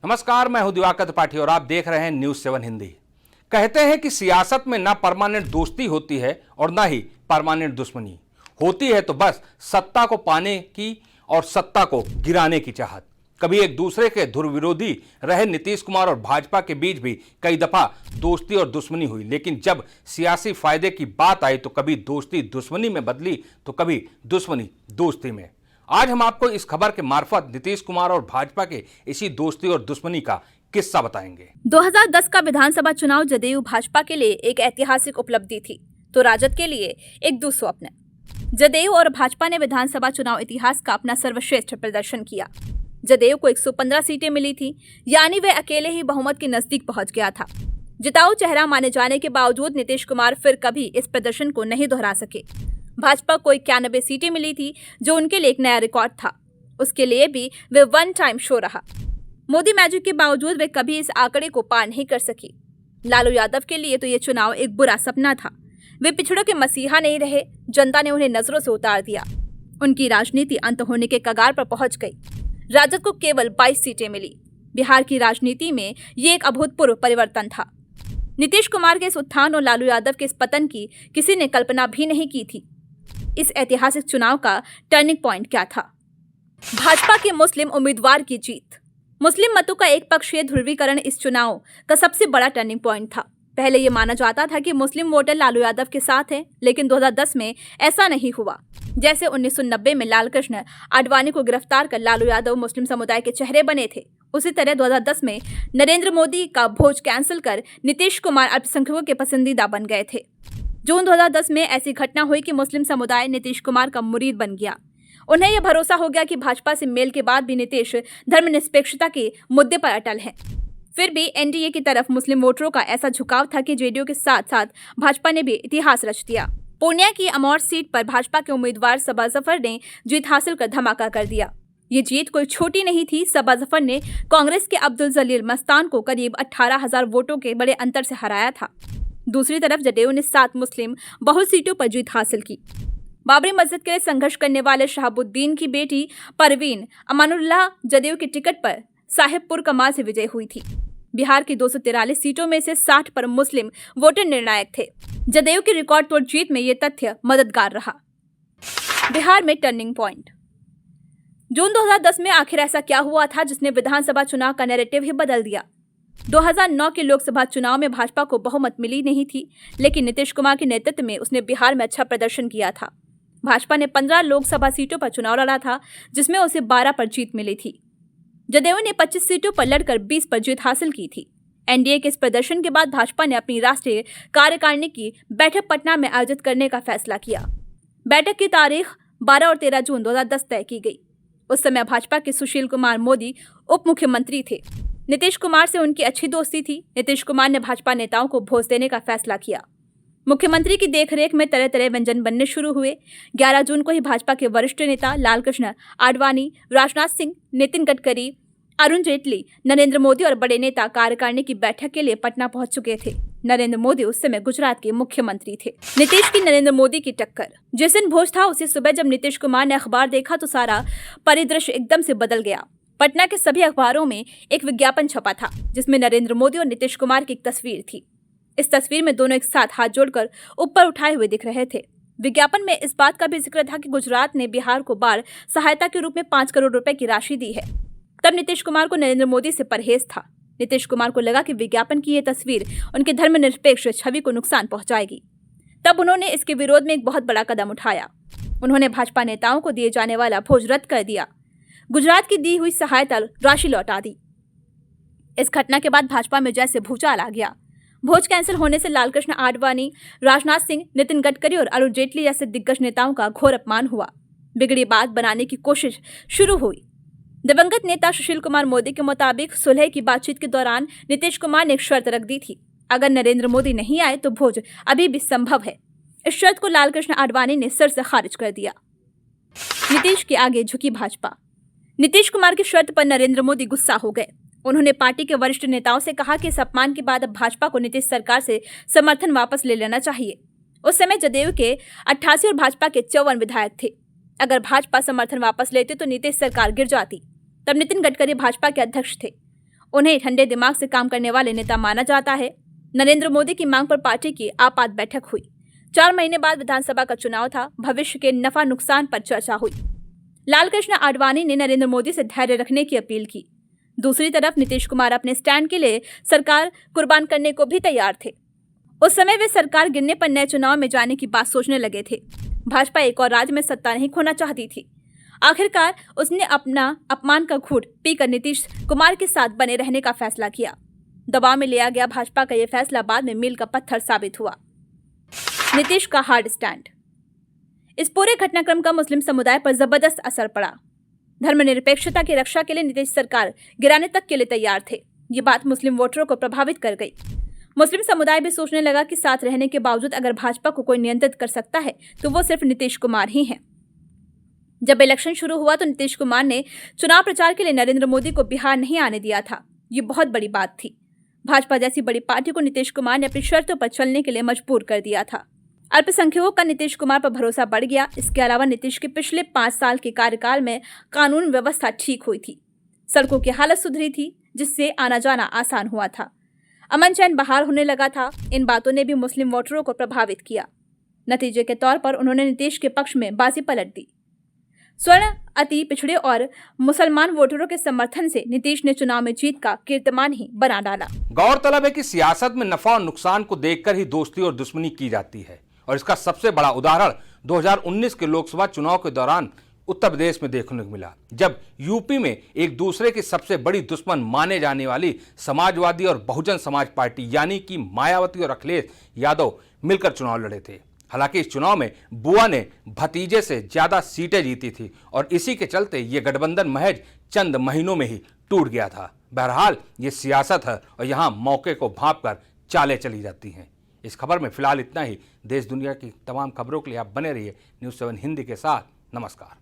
नमस्कार, मैं हूं दिवाकर त्रिपाठी और आप देख रहे हैं न्यूज़ 7 हिंदी। कहते हैं कि सियासत में ना परमानेंट दोस्ती होती है और ना ही परमानेंट दुश्मनी होती है, तो बस सत्ता को पाने की और सत्ता को गिराने की चाहत। कभी एक दूसरे के धुर विरोधी रहे नीतीश कुमार और भाजपा के बीच भी कई दफा दोस्ती और दुश्मनी हुई, लेकिन जब सियासी फायदे की बात आई तो कभी दोस्ती दुश्मनी में बदली तो कभी दुश्मनी दोस्ती में। आज हम आपको इस खबर के मार्फत नीतीश कुमार और भाजपा के इसी दोस्ती और दुश्मनी का किस्सा बताएंगे। 2010 का विधानसभा चुनाव जदयू भाजपा के लिए एक ऐतिहासिक उपलब्धि थी तो राजद के लिए एक दुस्वप्न। जदयू और भाजपा ने विधानसभा चुनाव इतिहास का अपना सर्वश्रेष्ठ प्रदर्शन किया। जदयू को 115 सीटें मिली थी, यानी वे अकेले ही बहुमत के नजदीक पहुंच गया था। जिताऊ चेहरा माने जाने के बावजूद नीतीश कुमार फिर कभी इस प्रदर्शन को नहीं दोहरा सके। भाजपा को 91 सीटें मिली थी, जो उनके लिए एक नया रिकॉर्ड था। उसके लिए भी वे वन टाइम शो रहा। मोदी मैजिक के बावजूद वे कभी इस आंकड़े को पार नहीं कर सकी। लालू यादव के लिए तो ये चुनाव एक बुरा सपना था। वे पिछड़ों के मसीहा नहीं रहे, जनता ने उन्हें नजरों से उतार दिया। उनकी राजनीति अंत होने के कगार पर पहुंच गई। राजद को केवल 22 सीटें मिली। बिहार की राजनीति में ये एक अभूतपूर्व परिवर्तन था। नीतीश कुमार के इस उत्थान और लालू यादव के इस पतन की किसी ने कल्पना भी नहीं की थी। इस ऐतिहासिक चुनाव का टर्निंग पॉइंट क्या था? भाजपा के मुस्लिम उम्मीदवार की जीत। मुस्लिम मतों का एक पक्षीय ध्रुवीकरण इस चुनाव का सबसे बड़ा टर्निंग पॉइंट था। पहले यह माना जाता था कि मुस्लिम वोटर लालू यादव के साथ हैं, लेकिन 2010 में ऐसा नहीं हुआ। जैसे 1990 में लालकृष्ण आडवाणी को गिरफ्तार कर लालू यादव मुस्लिम समुदाय के चेहरे बने थे, उसी तरह 2010 में नरेंद्र मोदी का भोज कैंसिल कर नीतीश कुमार अल्पसंख्यकों के पसंदीदा बन गए थे। जून 2010 में ऐसी घटना हुई कि मुस्लिम समुदाय नीतीश कुमार का मुरीद बन गया। उन्हें यह भरोसा हो गया कि भाजपा से मेल के बाद भी नीतीश धर्मनिरपेक्षता के मुद्दे पर अटल हैं। फिर भी एनडीए की तरफ मुस्लिम वोटरों का ऐसा झुकाव था कि जेडीयू के साथ साथ भाजपा ने भी इतिहास रच दिया। पूर्णिया की अमौर सीट पर भाजपा के उम्मीदवार सबा जफर ने जीत हासिल कर धमाका कर दिया। ये जीत कोई छोटी नहीं थी। सबा जफर ने कांग्रेस के अब्दुल जलील मस्तान को करीब 18,000 वोटों के बड़े अंतर से हराया था। दूसरी तरफ जदयू ने 7 मुस्लिम बहुल सीटों पर जीत हासिल की। बाबरी मस्जिद के लिए संघर्ष करने वाले शहाबुद्दीन की बेटी परवीन अमानुल्लाह जदयू की टिकट पर साहिबपुर कमाल से विजय हुई थी। बिहार की 243 सीटों में से 60 पर मुस्लिम वोटर निर्णायक थे। जदयू की रिकॉर्ड तोड़ जीत में ये तथ्य मददगार रहा। बिहार में टर्निंग पॉइंट। जून 2010 में आखिर ऐसा क्या हुआ था जिसने विधानसभा चुनाव का नैरेटिव ही बदल दिया? 2009 के लोकसभा चुनाव में भाजपा को बहुमत मिली नहीं थी, लेकिन नीतीश कुमार के नेतृत्व में उसने बिहार में अच्छा प्रदर्शन किया था। भाजपा ने 15 लोकसभा सीटों पर चुनाव लड़ा था, जिसमें उसे 12 पर जीत मिली थी। जदयू ने 25 सीटों पर लड़कर 20 पर जीत हासिल की थी। एनडीए के इस प्रदर्शन के बाद भाजपा ने अपनी राष्ट्रीय कार्यकारिणी की बैठक पटना में आयोजित करने का फैसला किया। बैठक की तारीख 12 और 13 जून 2010 तय की गई। उस समय भाजपा के सुशील कुमार मोदी उप मुख्यमंत्री थे। नीतीश कुमार से उनकी अच्छी दोस्ती थी। नीतीश कुमार ने भाजपा नेताओं को भोज देने का फैसला किया। मुख्यमंत्री की देखरेख में तरह तरह व्यंजन बनने शुरू हुए। 11 जून को ही भाजपा के वरिष्ठ नेता लालकृष्ण आडवाणी, राजनाथ सिंह, नितिन गडकरी, अरुण जेटली, नरेंद्र मोदी और बड़े नेता कार्यकारिणी की बैठक के लिए पटना पहुंच चुके थे। नरेंद्र मोदी उस समय गुजरात के मुख्यमंत्री थे। नीतीश की नरेंद्र मोदी की टक्कर। जिस दिन भोज था उसी सुबह जब नीतीश कुमार ने अखबार देखा तो सारा परिदृश्य एकदम से बदल गया। पटना के सभी अखबारों में एक विज्ञापन छपा था, जिसमें नरेंद्र मोदी और नीतीश कुमार की एक तस्वीर थी। इस तस्वीर में दोनों एक साथ हाथ जोड़कर ऊपर उठाए हुए दिख रहे थे। विज्ञापन में इस बात का भी जिक्र था कि गुजरात ने बिहार को बाढ़ सहायता के रूप में 5 करोड़ रुपए की राशि दी है। तब नीतीश कुमार को नरेंद्र मोदी से परहेज था। नीतीश कुमार को लगा कि विज्ञापन की यह तस्वीर उनके धर्मनिरपेक्ष छवि को नुकसान पहुंचाएगी। तब उन्होंने इसके विरोध में एक बहुत बड़ा कदम उठाया। उन्होंने भाजपा नेताओं को दिए जाने वाला भोज रद्द कर दिया। गुजरात की दी हुई सहायता राशि लौटा दी। इस घटना के बाद भाजपा में जैसे भूचाल आ गया। भोज कैंसिल होने से लालकृष्ण आडवाणी, राजनाथ सिंह, नितिन गडकरी और अरुण जेटली जैसे दिग्गज नेताओं का घोर अपमान हुआ। बिगड़ी बात बनाने की कोशिश शुरू हुई। दिवंगत नेता सुशील कुमार मोदी के मुताबिक सुलह की बातचीत के दौरान नीतीश कुमार ने एक शर्त रख दी थी, अगर नरेंद्र मोदी नहीं आए तो भोज अभी भी संभव है। इस शर्त को लालकृष्ण आडवाणी ने सिर से खारिज कर दिया। नीतीश के आगे झुकी भाजपा। नीतीश कुमार की शर्त पर नरेंद्र मोदी गुस्सा हो गए। उन्होंने पार्टी के वरिष्ठ नेताओं से कहा कि इस अपमान के बाद अब भाजपा को नीतीश सरकार से समर्थन वापस ले लेना चाहिए। उस समय जदयू के 88 और भाजपा के 54 विधायक थे। अगर भाजपा समर्थन वापस लेते तो नीतीश सरकार गिर जाती। तब नितिन गडकरी भाजपा के अध्यक्ष थे। उन्हें ठंडे दिमाग से काम करने वाले नेता माना जाता है। नरेंद्र मोदी की मांग पर पार्टी की आपात बैठक हुई। 4 महीने बाद विधानसभा का चुनाव था। भविष्य के नफा नुकसान पर चर्चा हुई। लालकृष्ण आडवाणी ने नरेंद्र मोदी से धैर्य रखने की अपील की। दूसरी तरफ नीतीश कुमार अपने स्टैंड के लिए सरकार कुर्बान करने को भी तैयार थे। उस समय वे सरकार गिरने पर नए चुनाव में जाने की बात सोचने लगे थे। भाजपा एक और राज्य में सत्ता नहीं खोना चाहती थी। आखिरकार उसने अपना अपमान का घूंट पीकर नीतीश कुमार के साथ बने रहने का फैसला किया। दबाव में लिया गया भाजपा का यह फैसला बाद में मील का पत्थर साबित हुआ। नीतीश का हार्ड स्टैंड। इस पूरे घटनाक्रम का मुस्लिम समुदाय पर जबरदस्त असर पड़ा। धर्मनिरपेक्षता की रक्षा के लिए नीतीश सरकार गिराने तक के लिए तैयार थे। ये बात मुस्लिम वोटरों को प्रभावित कर गई। मुस्लिम समुदाय भी सोचने लगा कि साथ रहने के बावजूद अगर भाजपा को कोई नियंत्रित कर सकता है तो वो सिर्फ नीतीश कुमार ही हैं। जब इलेक्शन शुरू हुआ तो नीतीश कुमार ने चुनाव प्रचार के लिए नरेंद्र मोदी को बिहार नहीं आने दिया था। ये बहुत बड़ी बात थी। भाजपा जैसी बड़ी पार्टी को नीतीश कुमार ने अपनी शर्तों पर चलने के लिए मजबूर कर दिया था। अल्पसंख्यकों का नीतीश कुमार पर भरोसा बढ़ गया। इसके अलावा नीतीश के पिछले 5 साल के कार्यकाल में कानून व्यवस्था ठीक हुई थी, सड़कों की हालत सुधरी थी, जिससे आना जाना आसान हुआ था, अमन चैन बहाल होने लगा था। इन बातों ने भी मुस्लिम वोटरों को प्रभावित किया। नतीजे के तौर पर उन्होंने नीतीश के पक्ष में बाजी पलट दी। स्वर्ण, अति पिछड़े और मुसलमान वोटरों के समर्थन से नीतीश ने चुनाव में जीत का कीर्तिमान ही बना डाला। गौरतलब है कि सियासत में नफा और नुकसान को देखकर ही दोस्ती और दुश्मनी की जाती है, और इसका सबसे बड़ा उदाहरण 2019 के लोकसभा चुनाव के दौरान उत्तर प्रदेश में देखने को मिला, जब यूपी में एक दूसरे की सबसे बड़ी दुश्मन माने जाने वाली समाजवादी और बहुजन समाज पार्टी यानी कि मायावती और अखिलेश यादव मिलकर चुनाव लड़े थे। हालांकि इस चुनाव में बुआ ने भतीजे से ज्यादा सीटें जीती थी और इसी के चलते ये गठबंधन महज चंद महीनों में ही टूट गया था। बहरहाल ये सियासत है और यहाँ मौके को भांपकर चालें चली जाती हैं। इस खबर में फिलहाल इतना ही। देश दुनिया की तमाम खबरों के लिए आप बने रहिए न्यूज़ 7 हिंदी के साथ। नमस्कार।